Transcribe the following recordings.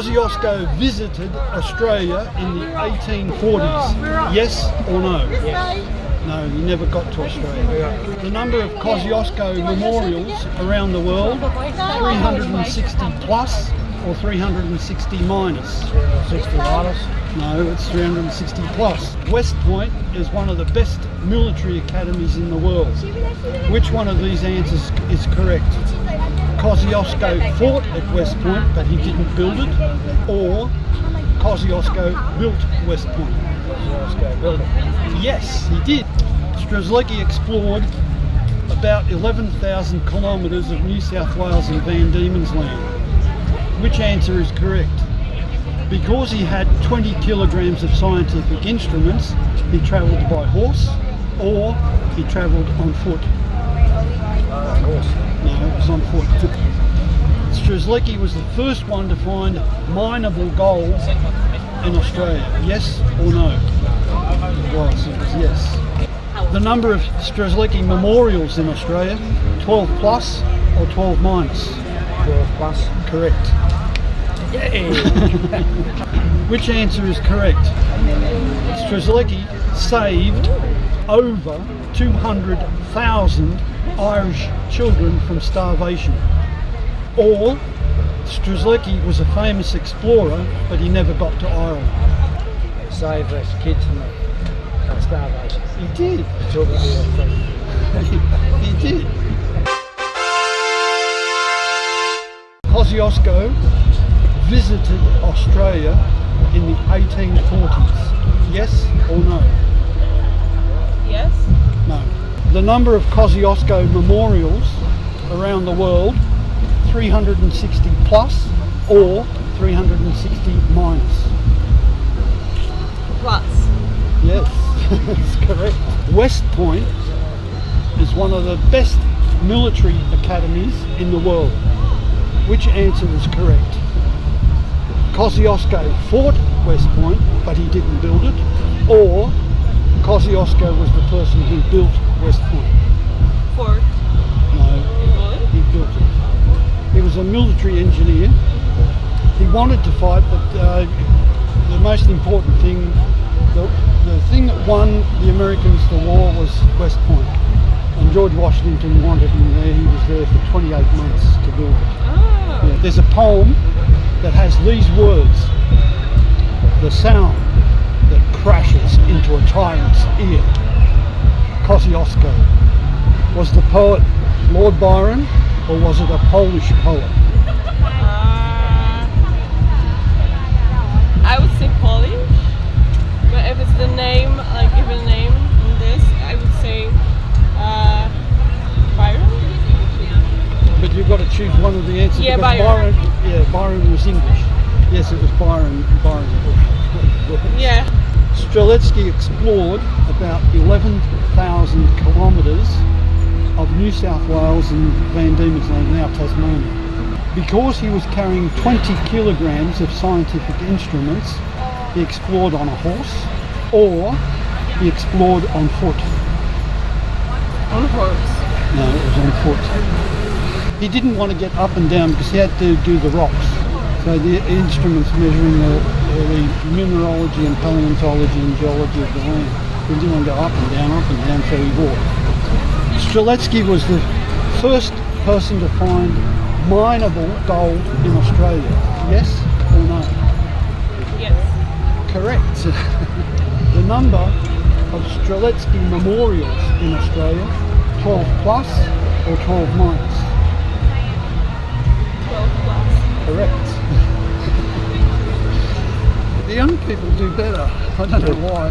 Kosciuszko visited Australia in the 1840s? Yes or no? Yes. No, he never got to Australia. The number of Kosciuszko memorials around the world, 360 plus or 360 minus? 60 minus. No, it's 360 plus. West Point is one of the best military academies in the world. Which one of these answers is correct? Kosciuszko fought at West Point, but he didn't build it, or Kosciuszko built West Point? Kosciuszko built it. Yes, he did. Strzelecki explored about 11,000 kilometres of New South Wales and Van Diemen's Land. Which answer is correct? Because he had 20 kilograms of scientific instruments, he travelled by horse, or he travelled on foot? Horse. No, it was on foot. Strzelecki was the first one to find mineable gold in Australia. Yes or no? It was yes. The number of Strzelecki memorials in Australia, 12 plus or 12 minus? 12 plus. Correct. Which answer is correct? Strzelecki saved over 200,000 Irish children from starvation. Or Strzelecki was a famous explorer, but he never got to Ireland. Save those kids from starvation. He did. He did. Kosciuszko visited Australia in the 1840s. Yes or no? Yes. No. The number of Kosciuszko memorials around the world, 360 plus or 360 minus? Plus. Yes, that's correct. West Point is one of the best military academies in the world. Which answer is correct? Kosciuszko fought West Point, but he didn't build it, or Kosciuszko was the person who built West Point? Fort. No, he built it. He was a military engineer. He wanted to fight, but the most important thing, the thing that won the Americans the war was West Point. And George Washington wanted him there. He was there for 28 months to build it. Oh. Yeah, there's a poem that has these words: the sound that crashes into a tyrant's ear. Kosciuszko. Was the poet Lord Byron, or was it a Polish poet? I would say Polish, but if it's the name, like given a name in this, I would say Byron. But you've got to choose one of the answers. Yeah, because Byron. Byron was English. Yes, it was Byron. Yeah. Strzelecki explored about 11,000 kilometres of New South Wales and Van Diemen's Land, now Tasmania. Because he was carrying 20 kilograms of scientific instruments, he explored on a horse, or he explored on foot. On horse. No, it was on foot. He didn't want to get up and down because he had to do the rocks. So the instruments measuring the mineralogy and paleontology and geology of the land. He didn't want to go up and down, so he walked. Strzelecki was the first person to find mineable gold in Australia. Yes or no? Yes. Correct. The number of Strzelecki memorials in Australia, 12 plus or 12 minus? 12 plus. Correct. The young people do better. I don't know why.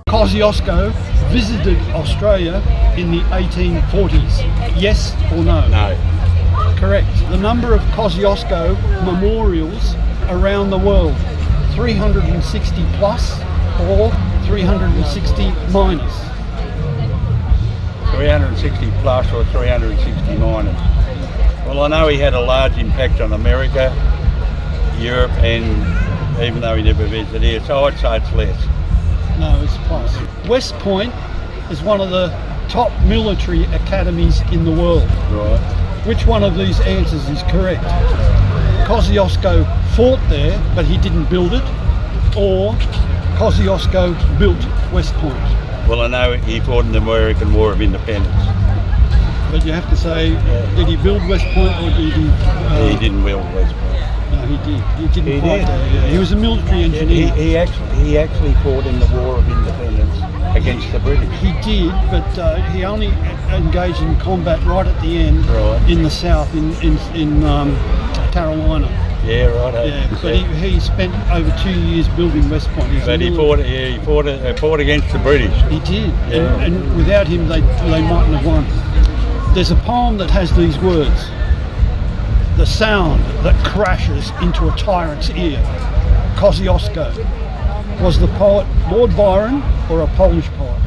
Kosciuszko visited Australia in the 1840s. Yes or no? No. Correct. The number of Kosciuszko memorials around the world, 360 plus or 360 minus? 360 plus or 360 minus. Well, I know he had a large impact on America, Europe, and even though he never visited here, so I'd say it's less. No, it's plus. West Point is one of the top military academies in the world. Right. Which one of these answers is correct? Kosciuszko fought there, but he didn't build it, or Kosciuszko built West Point. Well, I know he fought in the American War of Independence. But you have to say, did he build West Point or did he? He didn't build West Point. No, he did. He didn't He fight did. there. Yeah. He was a military engineer. He actually fought in the War of Independence against the British. He did, but he only engaged in combat right at the end Right. in the south, in Carolina. Yeah, right. Yeah, but he spent over 2 years building West Point. But he fought against the British. He did, Yeah. and without him, they mightn't have won. There's a poem that has these words: "The sound that crashes into a tyrant's ear." Kosciuszko. Was the poet Lord Byron or a Polish poet?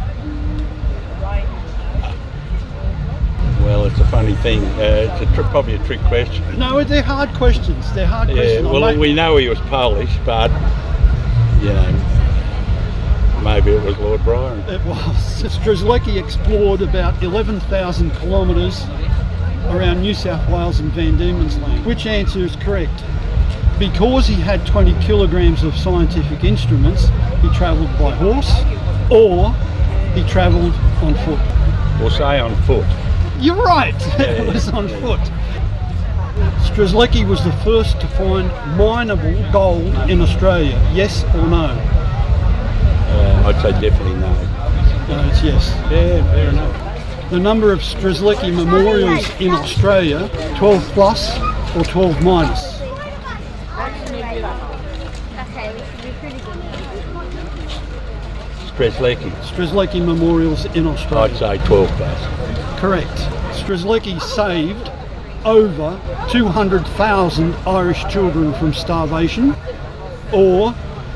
Well, it's a funny thing. It's probably a trick question. No, they're hard questions. They're hard Yeah, questions. well, we know he was Polish, but, you know, maybe it was Lord Byron. It was. Strzelecki explored about 11,000 kilometres around New South Wales and Van Diemen's Land. Which answer is correct? Because he had 20 kilograms of scientific instruments, he travelled by horse, or he travelled on foot. We'll say on foot. You're right, it was on foot. Strzelecki was the first to find mineable gold in Australia, yes or no? I'd say definitely no. No, it's yes. Yeah, fair enough. The number of Strzelecki memorials in Australia, 12 plus or 12 minus? Strzelecki. Strzelecki memorials in Australia. I'd say 12 plus. Correct. Strzelecki saved over 200,000 Irish children from starvation, or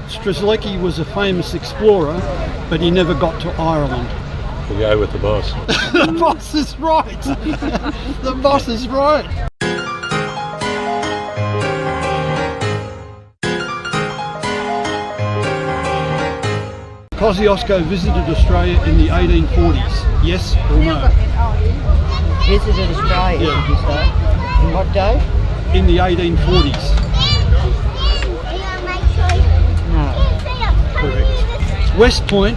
Strzelecki was a famous explorer, but he never got to Ireland. We'll go with the boss. The boss is right. The boss is right. Kosciuszko visited Australia in the 1840s, yes or no? Visited Australia, Yeah. did you say? In what day? In the 1840s. No. Correct. West Point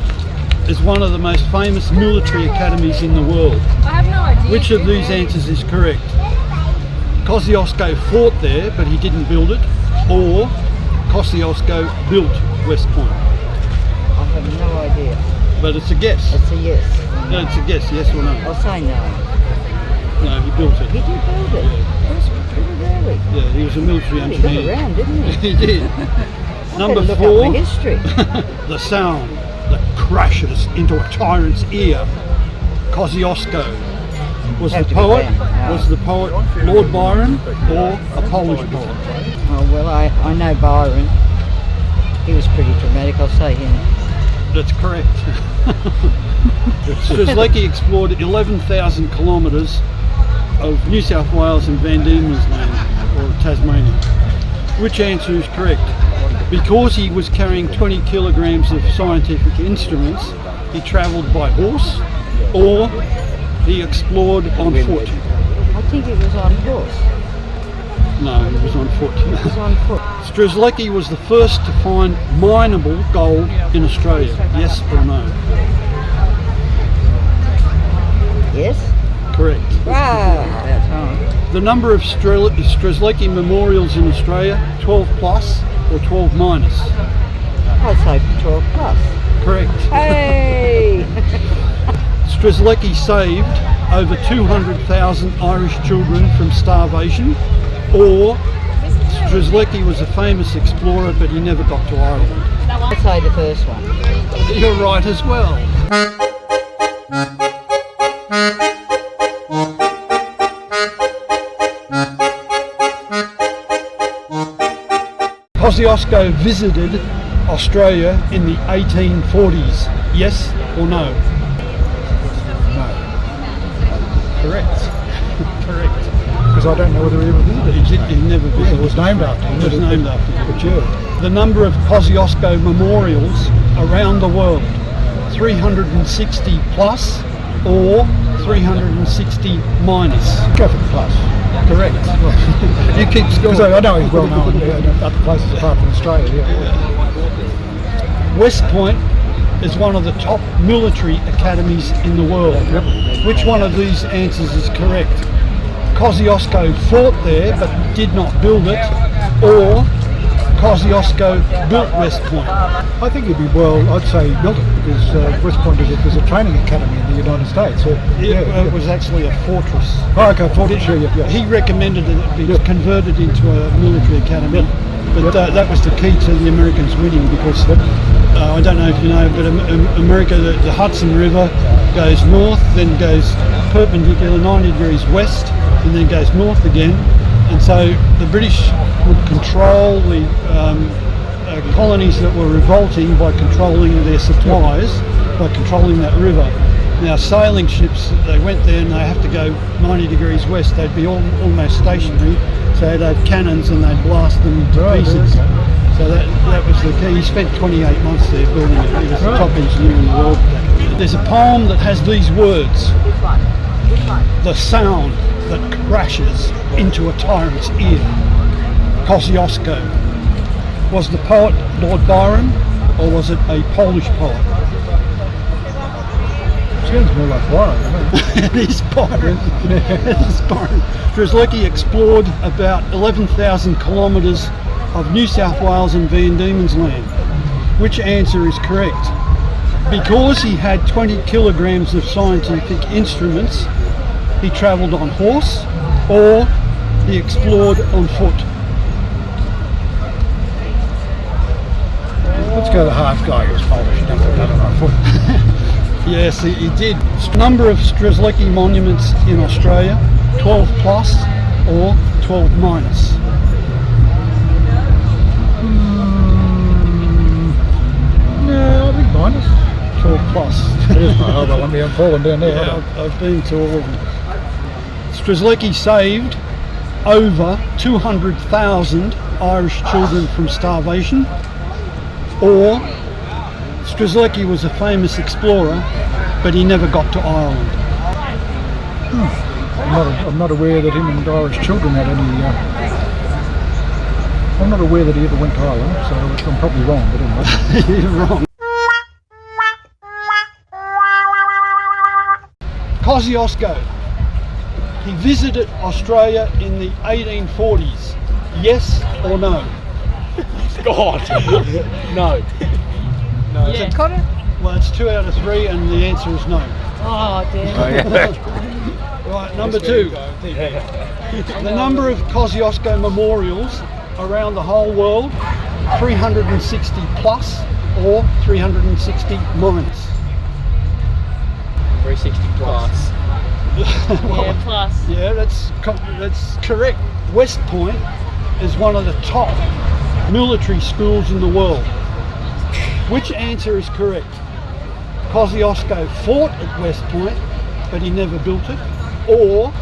is one of the most famous military academies in the world. I have no idea. Which of these answers is correct? Kosciuszko fought there, but he didn't build it, or Kosciuszko built West Point. I have no idea. But it's a guess. It's a yes. No, it's a guess, yes or no? I'll say no. No, he built He it. did build it. That's pretty really. Yeah, he was a military He got engineer. around, didn't he? He did. Number Better look four, up my history. the sound that crashes into a tyrant's ear. Kosciuszko. Was Have the to be poet? them, no. Was the poet Lord Byron or a Polish poet? Oh, well, I know Byron. He was pretty dramatic, I'll say him. That's correct. Strzelecki explored 11,000 kilometres of New South Wales and Van Diemen's Land, or Tasmania. Which answer is correct? Because he was carrying 20 kilograms of scientific instruments, he travelled by horse, or he explored on foot. I think it was on horse. No, he was on foot. It was on foot. Strzelecki was the first to find mineable gold in Australia, yes or no? Yes? Correct. Wow, that's right. The number of Strzelecki memorials in Australia, 12 plus or 12 minus? I'd say 12 plus. Correct. Hey! Strzelecki saved over 200,000 Irish children from starvation, or Strzelecki was a famous explorer but he never got to Ireland. I'd say the first one. You're right as well. Kosciuszko visited Australia in the 1840s, yes or no? No, Correct. Correct. because I don't know whether he ever visited. He never visited. It was named after him. It was named after him. But yeah, The number of Kosciuszko memorials around the world, 360 plus or 360 minus. Go for the plus. Correct. You keep Because score. I know he's well known in other places apart from Australia. Yeah. West Point is one of the top military academies in the world. Which one of these answers is correct? Kosciuszko fought there but did not build it, or Kosciuszko built West Point? I think it'd be I'd say built it because West Point is a training academy in the United States. So, It was actually a fortress. Oh, okay, Fortress, yeah. He recommended that it be converted into a military academy, but that was the key to the Americans winning because I don't know if you know, but America, the Hudson River goes north, then goes perpendicular 90 degrees west, and then goes north again. And so the British would control the colonies that were revolting by controlling their supplies, by controlling that river. Now sailing ships, they went there and they have to go 90 degrees west, they'd be almost stationary, so they'd have cannons and they'd blast them to pieces. So that was the key. He spent 28 months there building it. He was the top engineer in the world. There's a poem that has these words: the sound that crashes into a tyrant's ear. Kosciuszko. Was the poet Lord Byron, or was it a Polish poet? Sounds more like Byron, doesn't it? It is Byron. It is Byron. Strzelecki explored about 11,000 kilometres of New South Wales and Van Diemen's Land. Which answer is correct? Because he had 20 kilograms of scientific instruments, he travelled on horse, or he explored on foot. Let's go the half guy who was Polish. He done it on foot. Yes, he did. Number of Strzelecki monuments in Australia: 12 plus or 12 minus. No, I think minus. 12 plus. Oh, well, I'm falling down there. Yeah, I've been to all of them. Strzelecki saved over 200,000 Irish children from starvation, or Strzelecki was a famous explorer, but he never got to Ireland. I'm not aware that him and Irish children had any. I'm not aware that he ever went to Ireland, so I'm probably wrong. But anyway, You're wrong. Kosciuszko. He visited Australia in the 1840s. Yes or no? God! No. No. Yeah. Well, it's 2 out of 3, and the answer is no. Oh, damn. Right, number 2. The number of Kosciuszko memorials around the whole world: 360 plus or 360 minus. 360 plus. Yeah, plus. Yeah, that's correct. West Point is one of the top military schools in the world. Which answer is correct? Kosciuszko fought at West Point, but he never built it, or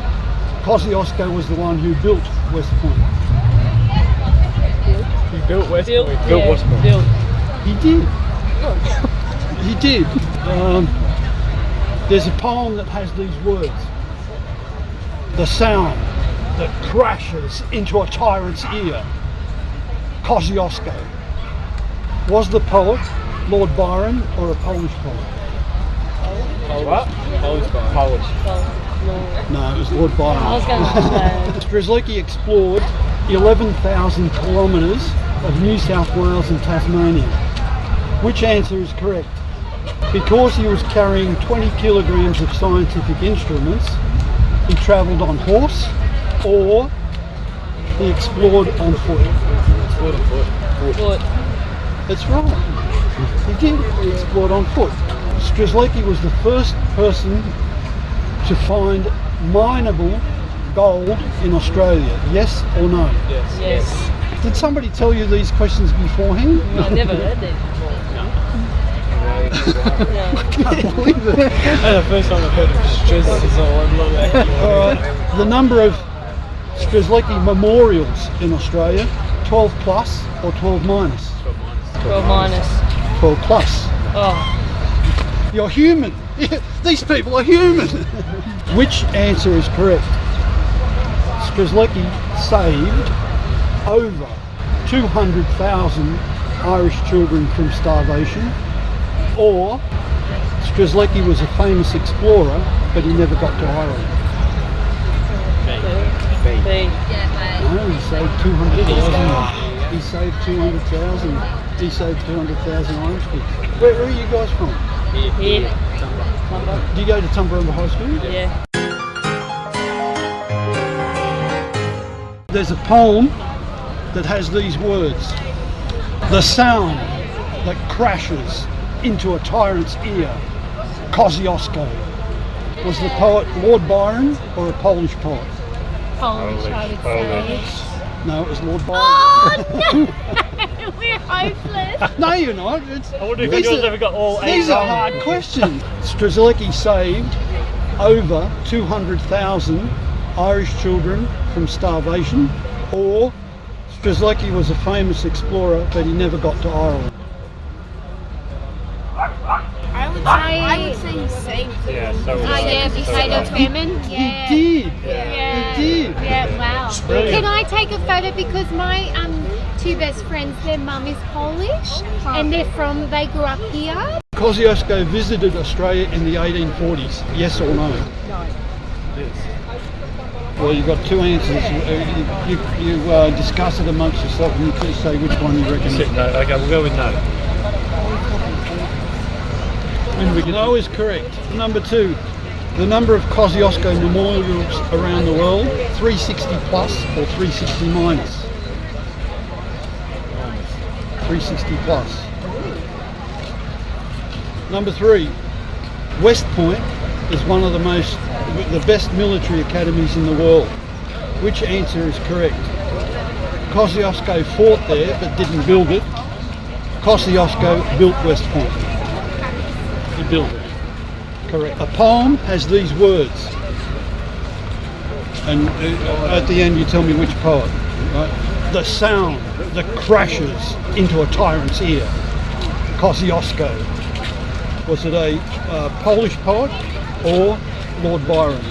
Kosciuszko was the one who built West Point? He built West Built, Point. yeah, West Point. built. He did. He did. There's a poem that has these words: the sound that crashes into a tyrant's ear. Kosciuszko. Was the poet Lord Byron or a Polish poet? What? Polish. Polish. No, it was Lord Byron. I was going to say. Strzelecki explored 11,000 kilometres of New South Wales and Tasmania. Which answer is correct? Because he was carrying 20 kilograms of scientific instruments, he travelled on horse, or he explored on foot. Explored on foot. Foot. That's right. He did. He explored on foot. Strzelecki was the first person to find mineable gold in Australia. Yes or no? Yes. Yes. Did somebody tell you these questions beforehand? I never heard that before. No. I can't believe it. The first time I've heard of stress is Alright, the number of Strzelecki memorials in Australia: 12 plus or 12 minus? 12 minus. 12 plus. Oh. You're human. These people are human. Which answer is correct? Strzelecki saved over 200,000 Irish children from starvation, or Strzelecki was a famous explorer, but he never got to Ireland. No, he saved 200,000. He saved 200,000. He saved 200,000 Irish kids. Where are you guys from? Here. Do you go to Tumba High School? Yeah. There's a poem that has these words. The sound that crashes into a tyrant's ear, Kosciuszko. Was the poet Lord Byron or a Polish poet? Polish, I would say. No, it was Lord Byron. Oh no! We're hopeless. No, you're not. I wonder if yours ever got all 8 These are wrong. hard questions. Strzelecki saved over 200,000 Irish children from starvation, or Strzelecki was a famous explorer, but he never got to Ireland. I would say he saved them. Yeah, so Yeah, potato famine. Yeah. He did. Yeah. He did. Yeah, wow. Brilliant. Can I take a photo because my two best friends, their mum is Polish and they grew up here. Kosciuszko visited Australia in the 1840s. Yes or no? Well, you've got two answers. You discuss it amongst yourself and you can say which one you reckon. No, okay, we'll go with no. No is correct. Number 2, the number of Kosciuszko memorials around the world, 360 plus or 360 minus? 360 plus. Number 3, West Point is one of the best military academies in the world. Which answer is correct? Kosciuszko fought there but didn't build it. Kosciuszko built West Point. He built it. Correct. A poem has these words, and at the end you tell me which poet. Right? The sound that crashes into a tyrant's ear. Kosciuszko. Was it a Polish poet or Lord Byron?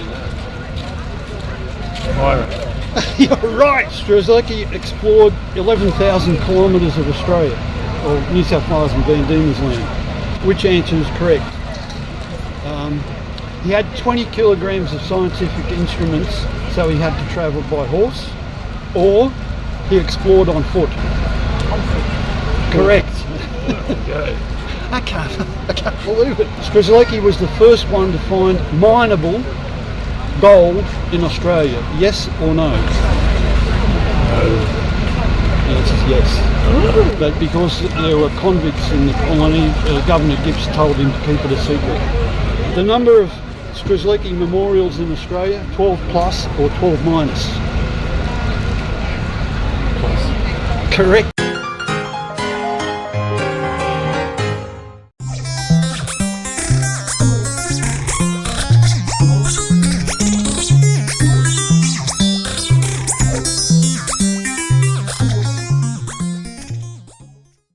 Byron. You're right. Strzelecki explored 11,000 kilometres of Australia, or New South Wales and Van Diemen's Land. Which answer is correct? He had 20 kilograms of scientific instruments, so he had to travel by horse, or he explored on foot. Correct. I can't believe it. Strzelecki was the first one to find mineable gold in Australia. Yes or no? The answer is yes. But because there were convicts in the colony, Governor Gibbs told him to keep it a secret. The number of Strzelecki memorials in Australia, 12 plus or 12 minus? Plus. Correct